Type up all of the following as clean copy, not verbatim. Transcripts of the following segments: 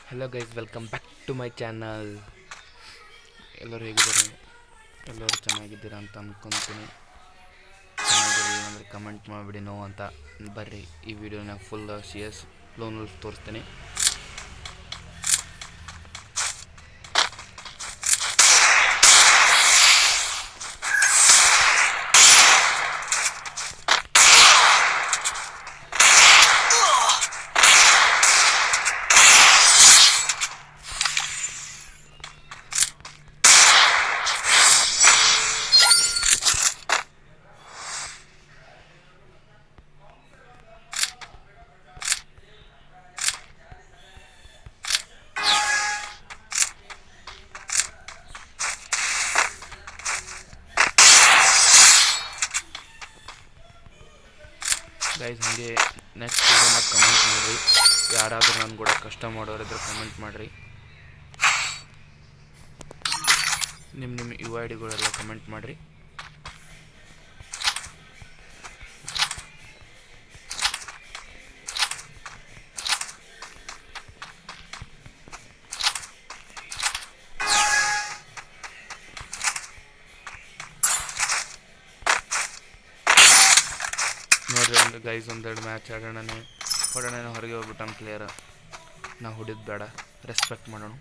Hello guys, welcome back to my channel. ಎಲ್ಲರೂ ಹೇಗಿದ್ದಾರೆ? ಎಲ್ಲರೂ ಚೆನ್ನಾಗಿದ್ದೀರಾ ಅಂತ ಅಂದ್ಕೊತೀನಿ. ಚೆನ್ನಾಗಿರಿ ಏನಂದರೆ ಕಮೆಂಟ್ ಮಾಡಿಬಿಡಿ ನೋ ಅಂತ. ಬರ್ರಿ ಈ ವಿಡಿಯೋನ ಫುಲ್ CS ಲೋನ್ ಉಲ್ಫ್ ತೋರಿಸ್ತೀನಿ. ಗೈಸ್, ಹಾಗೆ ನೆಕ್ಸ್ಟ್ ವಿಡಿಯೋನ ಕಮೆಂಟ್ ಮಾಡಿರಿ. ಯಾರಾದರೂ ನಾನು ಕೂಡ ಕಷ್ಟ ಮಾಡೋರಿದ್ರೆ ಕಮೆಂಟ್ ಮಾಡಿರಿ. ನಿಮ್ಮ UIDಗಳೆಲ್ಲ ಕಮೆಂಟ್ ಮಾಡಿರಿ. ನೋಡಿರಿ ಒಂದು ಗೈಸ್, ಒಂದೆರಡು ಮ್ಯಾಚ್ ಆಡೋಣ ಹೊರಗೆ ಹೋಗ್ಬಿಟ್ಟು ಪ್ಲೇಯರ್. ನಾವು ಹೊಡಿಯೋದು ಬೇಡ, ರೆಸ್ಪೆಕ್ಟ್ ಮಾಡೋಣ.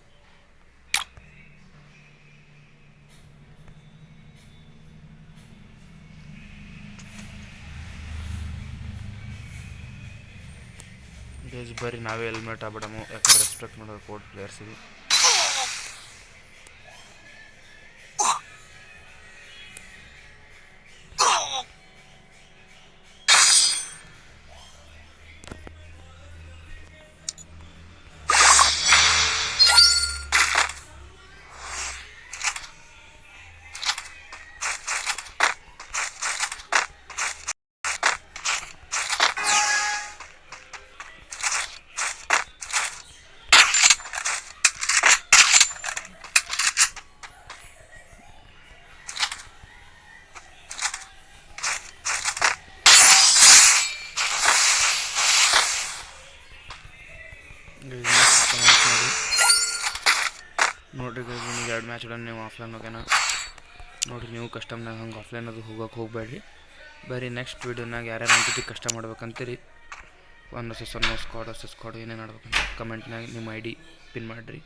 ಗೈಸ್ ಬರ್ರಿ, ನಾವೇ ಹೆಲ್ಮೆಟ್ ಆಗ್ಬಿಡಮು, ಯಾಕಂದ್ರೆ ರೆಸ್ಪೆಕ್ಟ್ ಮಾಡೋದು ಕೋರ್ಟ್ ಪ್ಲೇಯರ್ಸಿಗೆ. ನೋಡಿರಿ ಗೈಸ್, ನಿಮಗೆ 2 ಮ್ಯಾಚ್ ಆಡೋಣ. ನೀವು ಆಫ್ಲೈನ್ ಹೋಗ್ಯಾನ ನೋಡಿರಿ. ನೀವು ಕಸ್ಟಮ್ನಾಗ ಹಂಗೆ ಆಫ್ಲೈನ್ ಅದು ಹೋಗಬೇಡ್ರಿ. ಬರೀ ನೆಕ್ಸ್ಟ್ ವೀಡಿಯೋನಾಗ ಯಾರ್ಯಾರು ಜೊತೆ ಕಷ್ಟ ಮಾಡ್ಬೇಕಂತೀರಿ, 1 vs 1 ಸ್ಕ್ವಾಡ್ ಏನೇನು ಆಡ್ಬೇಕಂತ ಕಮೆಂಟ್ನಾಗ ನಿಮ್ಮ ID ಪಿನ್ ಮಾಡಿರಿ.